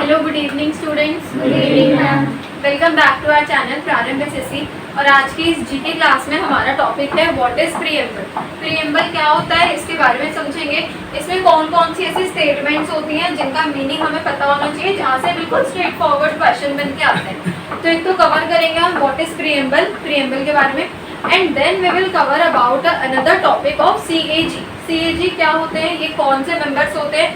Hello, good evening students. Good evening ma'am. Welcome back to our channel Prarambh SSC. और आज की इस GK class में हमारा टॉपिक है व्हाट इज प्रीएम्बल। प्रीएम्बल क्या होता है इसके बारे में समझेंगे। इसमें कौन कौन सी ऐसी स्टेटमेंट्स होती हैं जिनका मीनिंग हमें पता होना चाहिए, जहाँ से बिल्कुल स्ट्रेट फॉरवर्ड क्वेश्चन बन के आते हैं। तो एक तो कवर करेंगे हम व्हाट इज प्रीएम्बल, प्रीएम्बल के बारे में, and then we will cover about another topic of CAG. CAG क्या होते हैं, ये कौन से मेंबर्स होते हैं,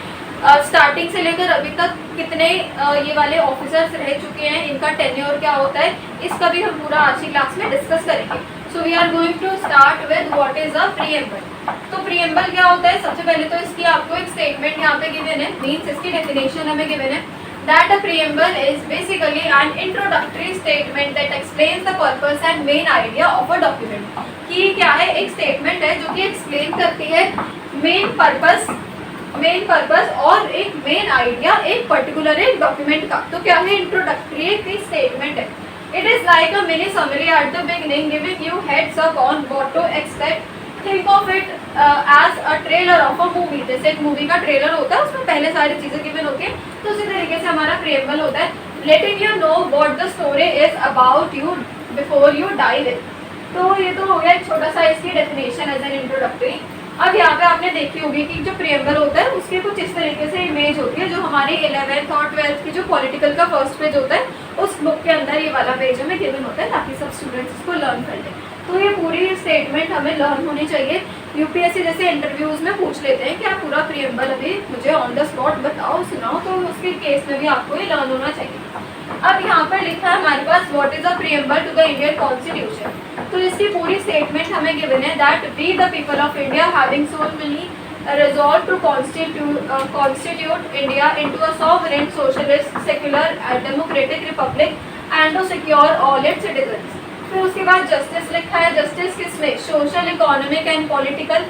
स्टार्टिंग से लेकर अभी तक कितने ये वाले ऑफिसर्स रह चुके हैं, इनका टेन्योर क्या होता है, इसका भी हम पूरा आज की क्लास में डिस्कस करेंगे। So we are going to start with what is a preamble. तो प्रीएम्बल क्या होता है, सबसे पहले तो इसकी आपको एक स्टेटमेंट यहाँ पे गिवन है, मीन्स इसकी डेफिनेशन हमें गिवन है that a preamble is basically an introductory statement that explains the purpose and main idea of a document। कि ये क्या है, एक स्टेटमेंट है जो कि एक्सप्लेन करती है मेन पर्पस और एक मेन आइडिया एक पर्टिकुलर एक डॉक्यूमेंट का। तो क्या है, इंट्रोडक्टरी एक स्टेटमेंट है। It is like a mini summary at the beginning giving you heads up on what to expect. Think of it as a trailer of a movie. जैसे एक मूवी का ट्रेलर होता है, उसमें पहले सारी चीजें गिवन होती है, तो उसी तरीके से हमारा प्रीएम्बल होता है, letting you know what the story is about you before you dive in. तो ये तो हो गया एक छोटा सा इसकी डेफिनेशन एज एन इंट्रोडक्टरी। अब यहाँ पे आपने देखी होगी कि जो प्रीएम्बल होता है उसके कुछ इस तरीके से इमेज होती है, जो हमारी 11th और 12th की जो पॉलिटिकल का फर्स्ट पेज होता है उस बुक के अंदर ये वाला पेज हमें गिवन होता है, ताकि सब स्टूडेंट्स इसको लर्न कर लें। तो ये पूरी स्टेटमेंट हमें लर्न होनी चाहिए। यूपीएससी जैसे इंटरव्यूज में पूछ लेते हैं कि आप पूरा प्रीएम्बल अभी मुझे ऑन द स्पॉट बताओ, सुनाओ, तो उसके केस में भी आपको ये लर्न होना चाहिए। अब यहाँ पर लिखा है हमारे पास what is a preamble to the Indian constitution. तो इसकी पूरी स्टेटमेंट हमें गिवन है that we the people of India having solely resolved to constitute India into a sovereign, socialist, secular, democratic republic and to secure all its citizens। फिर उसके बाद justice लिखा है, जस्टिस किसमें, social, economic and political,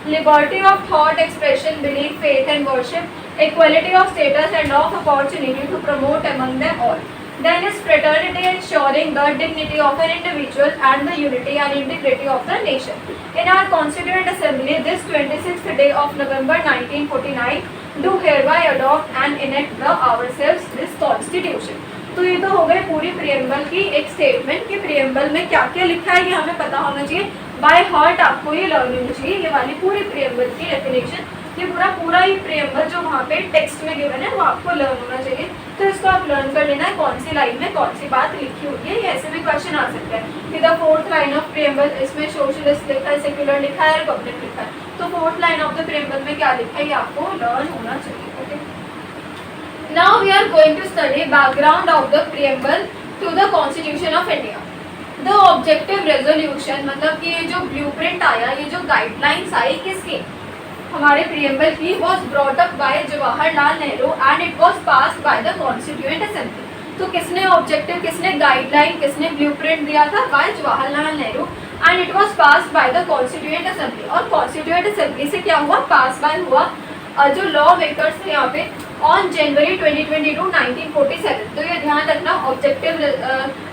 liberty of thought, expression, belief, faith and worship, equality of status and of opportunity to promote among them all। Then is fraternity, ensuring the dignity of an individual and the unity and integrity of the nation। In our Constituent Assembly this 26th day of November 1949 do hereby adopt and enact the ourselves this Constitution। तो ये तो हो गई पूरी preamble की एक statement कि preamble में क्या क्या लिखा है ये हमें पता होना चाहिए, बाय हार्ट आपको ये लर्न होनी चाहिए। ये वाली पूरी प्रीएम्बल की डेफिनेशन, ये पूरा ही प्रीएम्बल जो वहाँ पे टेक्स्ट में गिवन है वो आपको लर्न होना चाहिए। तो इसको आप लर्न कर लेना है कौन सी लाइन में कौन सी बात लिखी हुई है। ये ऐसे भी क्वेश्चन आ सकता है कि the fourth line of preamble, इसमें सोशलिस्ट लिखा है, सेक्युलर लिखा है, रिपब्लिक लिखा है, तो fourth line of the preamble में क्या लिखा है ये आपको लर्न होना चाहिए। Now we are going to study background of the preamble to the Constitution of India। The objective resolution मतलब कि ये जो ब्लूप्रिंट आया, ये जो गाइडलाइंस आई किसकी, हमारे प्रीएम्बल की, was brought up by Jawaharlal Nehru and it was passed by the Constituent Assembly। तो किसने ऑब्जेक्टिव, किसने गाइडलाइन, किसने ब्लूप्रिंट दिया था, by Jawaharlal Nehru, and it was passed by the Constituent Assembly। और Constituent Assembly से क्या हुआ, पास बाय हुआ जो लॉ मेकर्स थे यहाँ पे ऑन जनवरी 2022 1947। तो ये ध्यान रखना, ऑब्जेक्टिव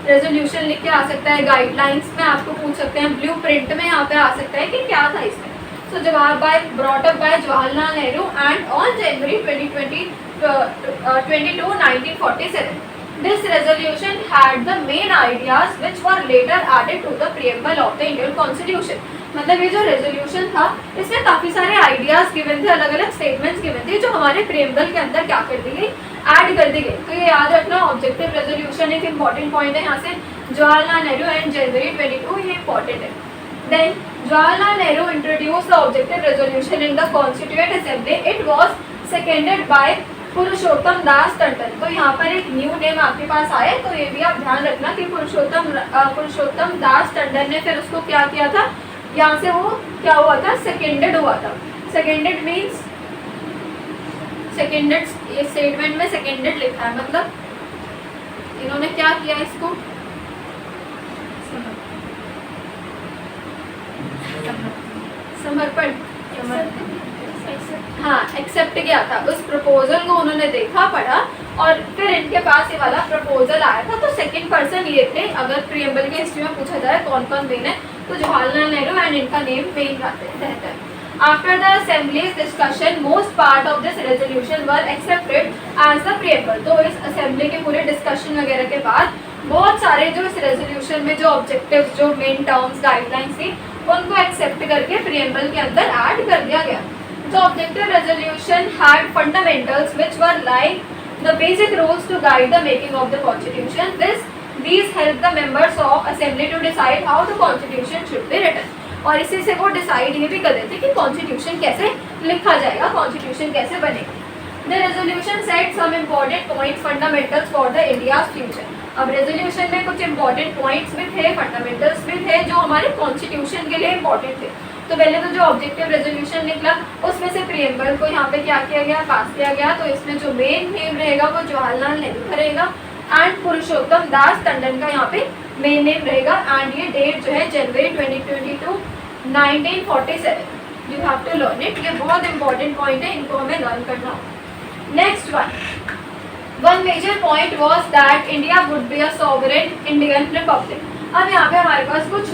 रेजोल्यूशन लिख के आ सकता है, गाइडलाइंस में आपको पूछ सकते हैं, ब्लूप्रिंट में यहाँ पे आ सकता है कि क्या था इसमें। सो जवाब by brought up by Jawaharlal Nehru and on January 22 1947 this resolution had the main ideas which were later added to the preamble of the Indian Constitution। मतलब ये जो रेजोल्यूशन था इसमें काफी सारे आइडियाज गिवन थे, अलग अलग स्टेटमेंट्स गिवन थे जो हमारे प्रीएम्बल के अंदर क्या कर दी गई, ऐड कर दी गई। तो ये याद रखना, ऑब्जेक्टिव रेजोल्यूशन एक इंपॉर्टेंट पॉइंट है यहाँ से, जवाहरलाल नेहरू एंड जनवरी 22, ये इंपॉर्टेंट है। Then Jawaharlal Nehru introduce the objective resolution in the constituent assembly. It was seconded by Purushottam Das Tandon. तो यहाँ पर एक न्यू नेम आपके पास आया, तो ये भी आप ध्यान रखना कि पुरुषोत्तम दास टंडन ने फिर उसको क्या किया था, यहाँ से वो क्या हुआ था, सेकेंडेड हुआ था। सेकेंडेड मीन्स सेकेंडेड, ये स्टेटमेंट में सेकेंडेड लिखा है, मतलब इन्होंने क्या किया, इसको समर्पण, हाँ एक्सेप्ट किया था। उस प्रपोजल को उन्होंने देखा, पढ़ा और फिर इनके पास ये वाला प्रपोजल आया था। तो सेकंड पर्सन ये थे, अगर प्रीएम्बल के हिस्ट्री में पूछा जाए कौन कौन मेन है, तो जवाहरलाल नेहरू एंड इनका नेम मेन रहता है। After the assembly's discussion, most part of this resolution were accepted as the preamble. तो इस assembly के पूरे discussion वगैरह के बाद बहुत सारे जो इस resolution में जो objectives, जो main terms, guidelines थी, उनको accept करके preamble के अंदर add कर दिया गया. So objective resolution had fundamentals which were like the basic rules to guide the making of the constitution. These help the members of assembly to decide how the constitution should be written. और इसी से वो decide ये भी कर देते कि constitution कैसे लिखा जाएगा, कॉन्स्टिट्यूशन कैसे बनेगा. The resolution set some important points fundamentals for the India's future. अब रेजोल्यूशन में कुछ इंपॉर्टेंट पॉइंट्स भी थे, फंडामेंटल्स भी थे जो हमारे कॉन्स्टिट्यूशन के लिए इंपॉर्टेंट थे. तो पहले तो जो ऑब्जेक्टिव रेजोल्यूशन निकला उसमें से प्रीएम्बल को यहाँ पे क्या किया गया, पास किया गया. तो इसमें जो मेन नेम रहेगा वो जवाहरलाल नेहरू का रहेगा एंड पुरुषोत्तम दास टंडन का यहाँ पे मेन नेम रहेगा. एंड ये डेट जो है जनवरी 2022 1947. You have to learn it. ये बहुत इंपॉर्टेंट पॉइंट है, इनको हमें लर्न करना होगा. Next one major point was that India would be a sovereign Indian republic. अब यहाँ पे हमारे पास कुछ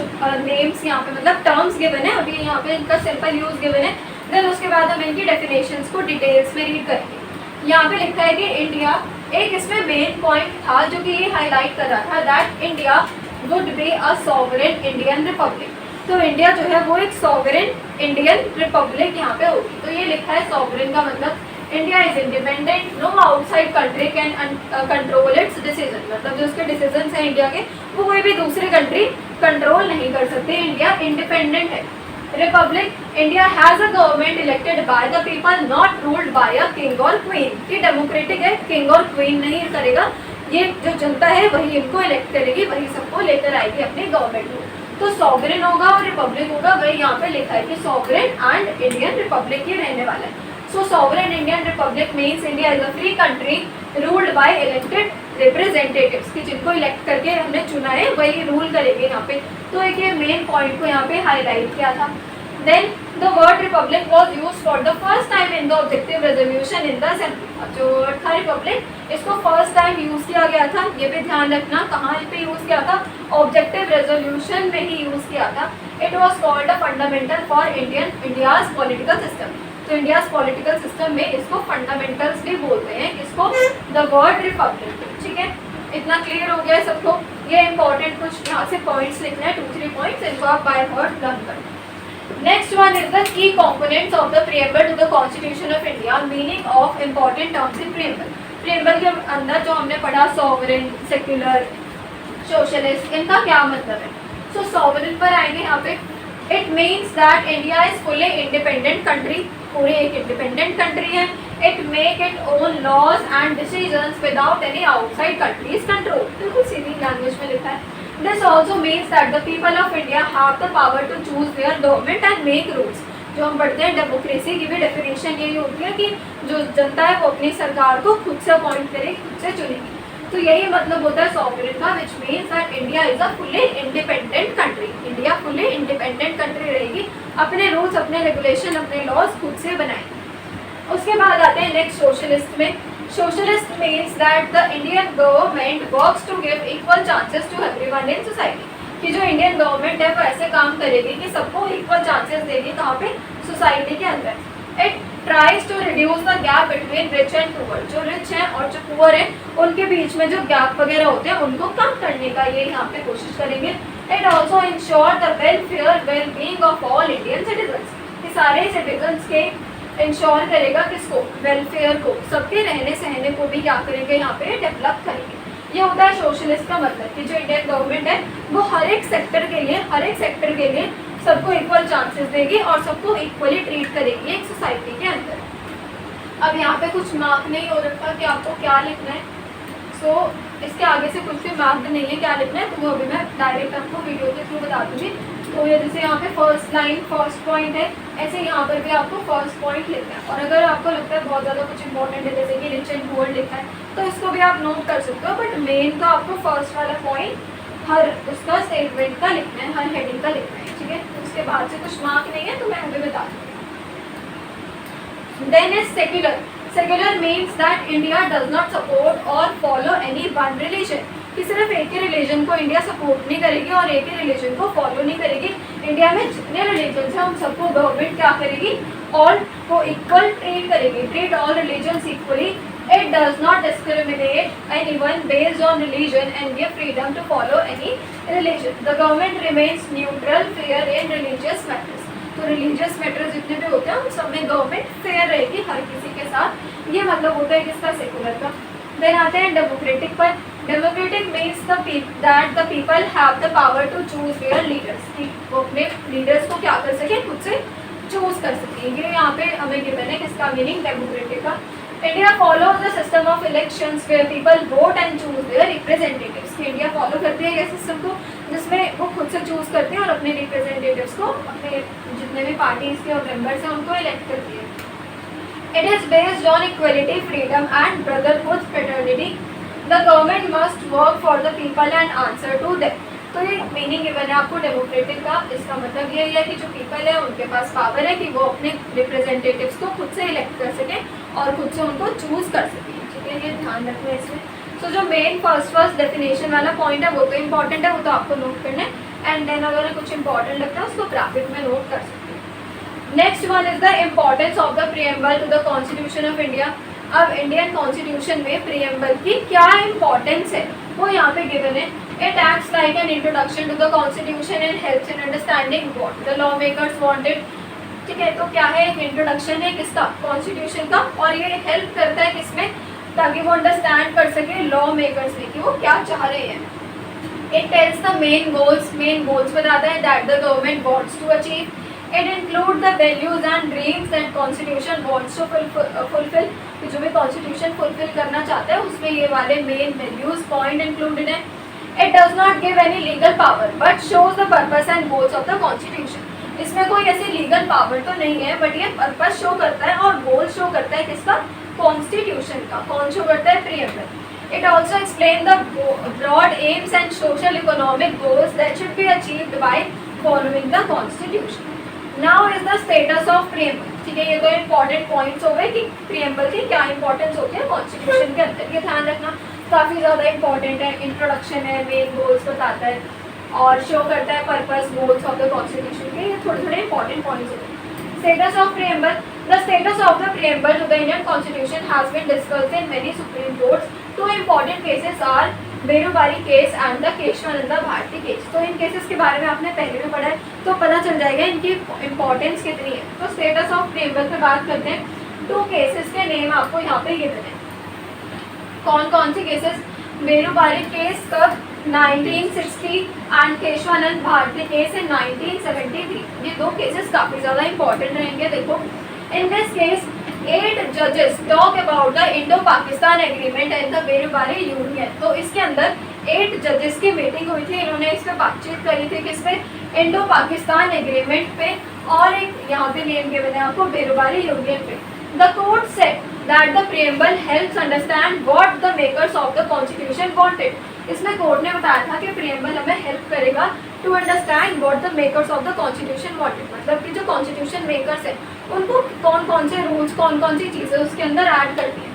नेम्स यहाँ पे मतलब टर्म्स गिवन है, अभी यहाँ पे इनका सिंपल यूज गिवन है. देन उसके बाद हम इनकी डेफिनेशंस को डिटेल्स में रीड करेंगे. यहाँ पे लिखा है कि इंडिया, एक इसमें मेन पॉइंट था जो कि ये हाईलाइट कर रहा था that India would be a sovereign Indian Republic. तो इंडिया जो है वो एक सॉवरेन इंडियन रिपब्लिक यहाँ पे होगी. तो ये लिखा है सॉवरेन का मतलब India is independent, no outside country can control its decision. मतलब जो उसके डिसीजन है इंडिया के वो कोई भी दूसरी कंट्री कंट्रोल नहीं कर सकती. इंडिया इंडिपेंडेंट है. Republic, India has a government elected by the people not ruled by a king और क्वीन. ये डेमोक्रेटिक है, किंग और क्वीन नहीं करेगा. ये जो जनता है वही इनको इलेक्ट करेगी, वही सबको लेकर आएगी अपनी गवर्नमेंट को. तो सॉवरेन होगा और रिपब्लिक होगा, वही यहाँ पे लिखा है कि सॉवरेन एंड इंडियन रिपब्लिक ही रहने वाला है. So sovereign Indian republic means India is a free country ruled by elected representatives, कि जिनको इलेक्ट करके हमने चुना है वही रूल करेंगे यहाँ पे. तो एक ये मेन पॉइंट को यहाँ पे हाईलाइट किया था. Then the word republic was use for the first time in the objective resolution in the assembly. अब जो वर्ड था रिपब्लिक, इसको फर्स्ट टाइम यूज किया गया था. ये भी ध्यान रखना कहाँ पे यूज किया था, ऑब्जेक्टिव रेजोल्यूशन में ही यूज किया था. It was called a fundamental for India's political system. तो इंडियाज पॉलिटिकल सिस्टम में इसको फंडामेंटल्स भी बोलते हैं, इसको द वर्ड रिपब्लिक. ठीक है, इतना क्लियर हो गया है सबको. ये इंपॉर्टेंट कुछ यहाँ से पॉइंट्स लिखना है, 2-3 पॉइंट्स, इनको आप बाय हार्ट लर्न करना. Next one is the key components of the preamble to the Constitution of India. Meaning of important terms in preamble. preamble के अंदर जो हमने पढ़ा sovereign, secular, socialist, इनका क्या मतलब है. So sovereign पर आएंगे यहाँ पे. It means that India is fully independent country. पूरी एक independent country है. It make its own laws and decisions without any outside countries control. बिल्कुल सीधी लैंग्वेज में लिखा है. This also means that the people of India have the power to choose their government and make rules. जो हम पढ़ते हैं democracy की भी डेफिनेशन यही होती है कि जो जनता है वो अपनी सरकार को खुद से अपॉइंट करेगी, खुद से चुनेगी. तो यही मतलब होता है सॉवरेन का, which means that India is a fully independent country. India fully independent country रहेगी, अपने रूल्स, अपने रेगुलेशन, अपने लॉज खुद से बनाएगी. उसके बाद आते हैं नेक्स्ट सोशलिस्ट में. Socialist means that the Indian government works to give equal chances to everyone in society. कि जो इंडियन गवर्नमेंट है वो ऐसे काम करेगी कि सबको इक्वल चांसेस देगी. कहाँ पे, सोसाइटी के अंदर. It tries to reduce the gap between rich and poor. जो रिच हैं और जो पुअर हैं उनके बीच में जो गैप वगैरह होते हैं उनको कम करने का ये यहाँ पे कोशिश करेंगे. It also ensure the well being of all Indian citizens. कि सारे सिटीजन्स के इंश्योर करेगा किसको, वेलफेयर को, सबके रहने सहने को भी क्या करेंगे यहाँ पे डेवलप करेंगे. ये होता है सोशलिस्ट का मतलब कि जो इंडियन गवर्नमेंट है वो हर एक सेक्टर के लिए सबको इक्वल चांसेस देगी और सबको इक्वली ट्रीट करेगी एक सोसाइटी के अंदर. अब यहाँ पे कुछ मार्क नहीं हो रखा कि आपको क्या लिखना है. सो इसके आगे से कुछ भी मार्क नहीं है क्या लिखना है, तो वो अभी मैं डायरेक्ट आपको वीडियो के थ्रू बता दूँगी. तो ये जैसे यहाँ पे फर्स्ट लाइन फर्स्ट पॉइंट है, ऐसे यहाँ पर भी आपको फर्स्ट पॉइंट लिखना है. और अगर आपको लगता है बहुत ज़्यादा कुछ इंपॉर्टेंट है जैसे कि रिच एंड पुअर लिखा है तो इसको भी आप नोट कर सकते हो. बट मेन तो आपको फर्स्ट वाला पॉइंट हर उसका स्टेटमेंट का लिखना है, हर हेडिंग का लिखना है. ठीक है, उसके बाद से कुछ मार्क नहीं है तो मैं अभी बता दूँगी. Then is secular. Secular means that India does not support और फॉलो एनी वन रिलीजन. कि सिर्फ एक ही रिलीजन को इंडिया सपोर्ट नहीं करेगी और एक ही रिलीजन को फॉलो नहीं करेगी. इंडिया में जितने रिलीजन हैं उन सबको गवर्नमेंट क्या करेगी, ऑल को इक्वल ट्रीट करेगी, treat all religions equally. It does not discriminate anyone based on religion and give freedom to follow any religion. The government remains neutral, fair in religious matters. तो religious matters जितने भी होते हैं उन सब में government fair रहेगी हर किसी के साथ. ये मतलब होता है किसका, सेकुलर का. देन आते हैं डेमोक्रेटिक पर. Democratic means that the people have the power to choose their leaders. वो अपने लीडर्स को क्या कर सके, खुद से चूज कर सके. ये यहाँ पे हमें गिवन है किसका मीनिंग, डेमोक्रेटिक का. India follows the system of elections where people vote and choose their representatives. India follow करती है ये सिस्टम को जिसमें वो खुद से चूज करते हैं और अपने रिप्रेजेंटेटिव्स को, अपने जितने भी पार्टीज के और मेंबर्स हैं उनको इलेक्ट करती है. It is based on equality, freedom and brotherhood, fraternity. The government must work for the people and answer to them. तो ये मीनिंग गिवन है आपको डेमोक्रेटिक का. इसका मतलब ये है कि जो पीपल है उनके पास पावर है कि वो अपने रिप्रेजेंटेटिव्स को खुद से इलेक्ट कर सकें और खुद से उनको चूज कर सकें. ठीक है, ये ध्यान रखना है इसमें. तो जो मेन फर्स्ट डेफिनेशन वाला पॉइंट है वो तो इम्पॉर्टेंट है, वो तो आपको नोट करना है. एंड देन अगर कुछ इंपॉर्टेंट लगता है उसको ब्रैकेट में नोट कर सकते हैं. Next one is the importance of the preamble to the constitution of India. अब इंडियन कॉन्स्टिट्यूशन में प्रीएम्बल की क्या इंपॉर्टेंस है वो यहाँ पे गिवन है. It acts like an introduction to the constitution and helps in understanding what the lawmakers wanted. ठीक है, तो क्या है, एक इंट्रोडक्शन है किसका, कॉन्स्टिट्यूशन का. और ये हेल्प करता है किसमें, ताकि वो अंडरस्टैंड कर सके लॉ मेकर्स में कि वो क्या चाह रहे हैं. It tells the main goals बताता है that the government wants to achieve. It includes the values and dreams that constitution wants to fulfill. कि जो भी कॉन्स्टिट्यूशन फुलफिल करना चाहता है उसमें ये वाले मेन वैल्यूज पॉइंट इंक्लूडेड है. It does not give any legal power but shows the purpose and goals of the constitution. इसमें कोई ऐसी लीगल पावर तो नहीं है बट ये पर्पस शो करता है और गोल शो करता है किसका, कॉन्स्टिट्यूशन का. कौन शो करता है, preamble. It also explains the broad aims and social economic goals that should be achieved by following the constitution. Now is the status of preamble. ठीक है, ये तो इम्पोर्टेंट पॉइंट्स हो गए कि प्रीएम्बल की क्या इंपॉर्टेंस होती है कॉन्स्टिट्यूशन के अंदर. ये ध्यान रखना, काफ़ी ज़्यादा इंपॉर्टेंट है. इंट्रोडक्शन है, मेन गोल्स बताता है और शो करता है purpose goals of the constitution के. ये थोड़े इंपॉर्टेंट पॉइंट्स होते हैं. Status of preamble. The status of the preamble to the Indian constitution has been discussed in many supreme courts. Two important cases are Berubari case and the Kesavananda Bharati case. तो इन cases के बारे में आपने पहले भी पढ़ा है तो पता चल जाएगा इनकी इंपॉर्टेंस कितनी है. तो स्टेटस ऑफ प्रीएम्बल पे बात करते हैं. 2 केसेस के नेम आपको यहाँ पे गिवन है. कौन कौन से केसेस, बेरुबारी केस कब, 1960 and Kesavananda Bharati case in 1973. ये 2 केसेस काफ़ी ज़्यादा इंपॉर्टेंट रहेंगे. देखो, इन दिस केस 8 जजेस talk about the Indo Pakistan agreement and the Berubari union. तो इसके अंदर 8 जजेस की मीटिंग हुई थी. इन्होंने इस पर बातचीत करी थी किस पे, इंडो पाकिस्तान एग्रीमेंट पे और एक यहाँ पे नेम के बने आपको बेरुबारी यूनियन पे. The court said that the preamble helps understand what the makers of the constitution wanted. इसमें कोर्ट ने बताया था कि प्रीएम्बल हमें हेल्प करेगा to understand what the makers of the constitution wanted. मतलब कि जो कॉन्स्टिट्यूशन मेकर्स है उनको कौन कौन से रूल्स, कौन कौन सी चीज़ें उसके अंदर ऐड करती हैं.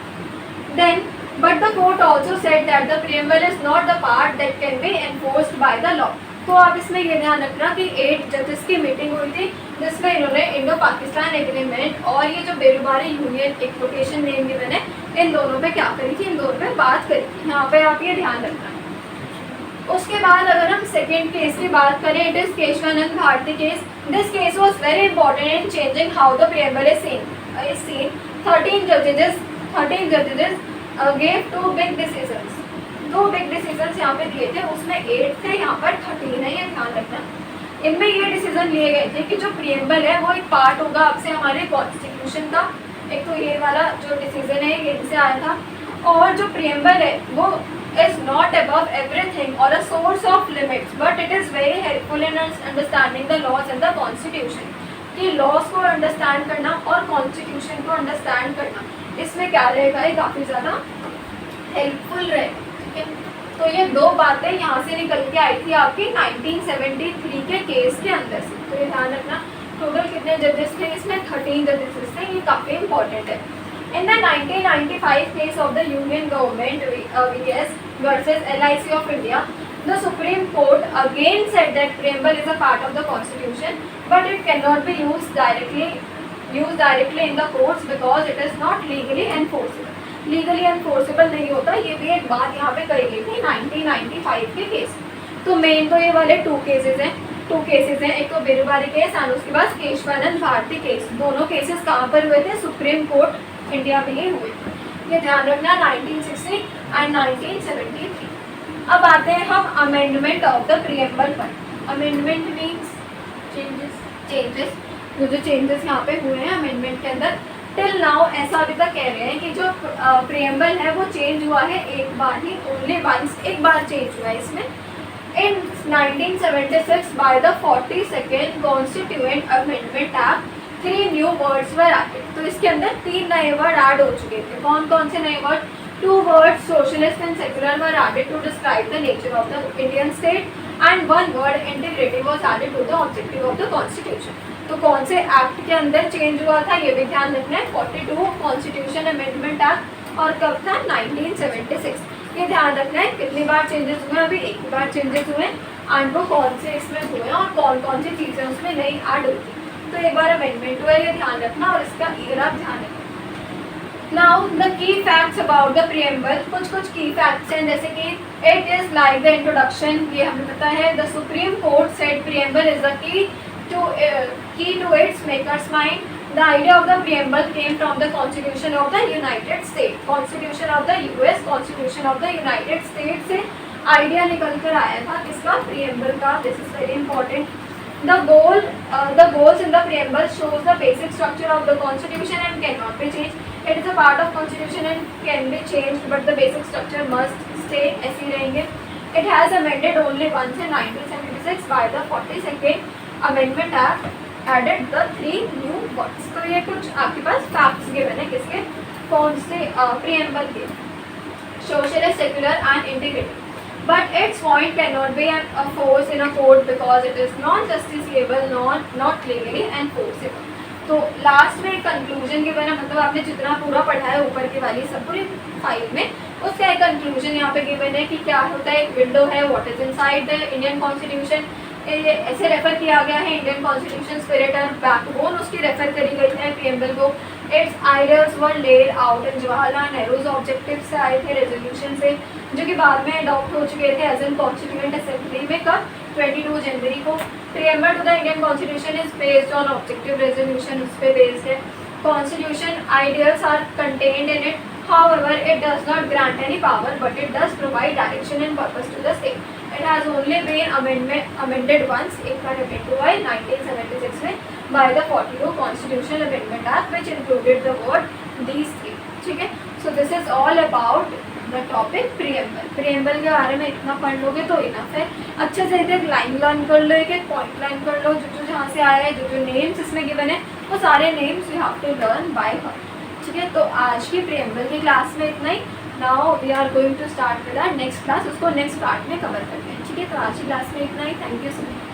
Then but the court also said that the preamble is not the part that can be enforced by the law. तो आप इसमें ये ध्यान रखना कि 8 जजेस की मीटिंग हुई थी जिसमें इन्होंने इंडो पाकिस्तान एग्रीमेंट और ये जो बेरुबारी यूनियन एक कोटेशन नेम गिवन है इन दोनों पे क्या करी थी, इन दोनों पे बात करी थी. यहाँ पे आप ये ध्यान रखना. उसके बाद अगर हम सेकेंड केस की बात करें, it is Kesavananda Bharati case. This case was very important in changing how the preamble is seen. 13 जजेस gave 2 big decisions. 2 big decisions यहाँ पे दिए थे, उसमें 8 थे, यहाँ पर 13 है. ये ध्यान रखना. इनमें ये डिसीजन लिए गए थे कि जो प्रीएम्बल है वो एक पार्ट होगा आपसे हमारे कॉन्स्टिट्यूशन का. एक तो ये वाला जो डिसीजन है ये इनसे आया था. और जो प्रीएम्बल है वो इज नॉट अबव एवरीथिंग और a source of limits but it is very helpful in understanding the laws and the constitution. कि लॉज को अंडरस्टैंड करना और कॉन्स्टिट्यूशन को अंडरस्टैंड करना इसमें क्या रहेगा, ये काफ़ी ज़्यादा हेल्पफुल रहेगा. ठीक है, तो ये 2 बातें यहाँ से निकल के आई थी आपकी 1973 के केस के अंदर से. तो ये ध्यान रखना. टोटल कितने जजेस थे इसमें, 13 जजेस थे. ये काफ़ी इंपॉर्टेंट है. In the 1995 case of the union government VS versus LIC of India, The Supreme Court again said that preamble is a part of the Constitution, but it cannot be used directly in the courts because it is not legally enforceable. Legally enforceable नहीं होता, ये भी एक बात यहाँ पे कही गई थी 1995 के केस। तो मेन तो ये वाले टू केसेस हैं, एक तो बिरुबारी केस और उसके बाद केशवानंद भारती केस। दोनों केसेस कहाँ पर हुए थे? सुप्रीम कोर्ट इंडिया में ही हुए थे। ये ध्यान रखना 1960 एंड 1973। अब आते हैं हम अमेंडमेंट ऑफ द प्रीएम्बल पर। Amendment means changes. जो चेंजेस यहाँ पे हुए हैं अमेंडमेंट के अंदर, टिल नाउ ऐसा अभी तक कह रहे हैं कि जो प्रीएम्बल है वो चेंज हुआ है एक बार ही, ओनली वंस, एक बार चेंज हुआ है इसमें। In 1976 by the 42nd constituent amendment act 3 new words were added. तो इसके अंदर 3 नए वर्ड ऐड हो चुके थे। कौन कौन से नए word? 2 words socialist and secular were added to describe the nature of the Indian state, and 1 word integrity was added to the objective of the constitution। तो कौन से एक्ट के अंदर चेंज हुआ था ये भी ध्यान रखना है। 42 कॉन्स्टिट्यूशन अमेंडमेंट एक्ट, और कब था? 1976। ये ध्यान रखना है कितनी बार चेंजेस हुए? अभी एक ही बार चेंजेस हुए, एंड वो कौन से इसमें हुए और कौन कौन सी चीज़ें उसमें नई ऐड हुई थी। तो एक बार अमेंडमेंट हुआ, ये ध्यान रखना, और इसका ईयर आप ध्यान रखना। Now the key facts about the preamble, कुछ की facts हैं, जैसे कि it is like the introduction, ये हमें पता है। The Supreme Court said preamble is the key to its maker's mind. The idea of the preamble came from the Constitution of the United States, Constitution of the US, Constitution of the United States से idea निकल कर आया था किसका? preamble का। This is very important. The goals in the preamble shows the basic structure of the Constitution and cannot be changed. It is a part of Constitution and can be changed, but the basic structure must stay ऐसे ही रहेंगे। It has amended only once in 1976 by the 42nd Amendment Act, added the 3 new words। तो ये कुछ आपके पास facts given है किसके? कौन से preamble के? Socialist, secular and integrity। But its point cannot be a force in a court because it is not justiciable, not legally enforceable। तो लास्ट में कंक्लूजन गिवन है, मतलब आपने जितना पूरा पढ़ा है ऊपर की वाली सब पूरी फाइल में, उसका एक कंक्लूजन यहाँ पे गिवन है कि क्या होता है। एक विंडो है, what is inside the Indian constitution, ऐसे रेफर किया गया है। इंडियन कॉन्स्टिट्यूशन स्पिरिट और बैकबोन उसकी रेफर करी गई है प्रीएम्बल को। It's ideas were laid out in Jawaharlal Nehru's objective से आए थे, रेजोल्यूशन से, जो कि बाद में अडॉप्ट हो चुके थे एज एन कॉन्स्टिट्यूएंट असेंबली में। कब? 22 जनवरी को। Preamble to the Indian constitution is based on objective resolution, उस पर बेस्ड है। Constitution ideals are contained in it, however it does not grant any power, but it does provide direction and purpose to the state. It has only been amended once, एक बार amended हुआ है 1976 में by the 42 Constitutional Amendment Act, which included the word these three। ठीक है, so this is all about the topic preamble। preamble के बारे में इतना पढ़ लोगे तो इनफ है। अच्छे से एक लाइन लर्न कर लो, एक पॉइंट लर्न कर लो, जो जहाँ से आया है, जो नेम्स इसमें गिवन है वो सारे names you have to learn by heart. ठीक है, तो आज की प्रीएम्बल की क्लास में इतना ही। Now we are going to start with our next class, उसको नेक्स्ट पार्ट में कवर करते हैं। ठीक है, तो आज की क्लास में इतना ही। Thank you so much.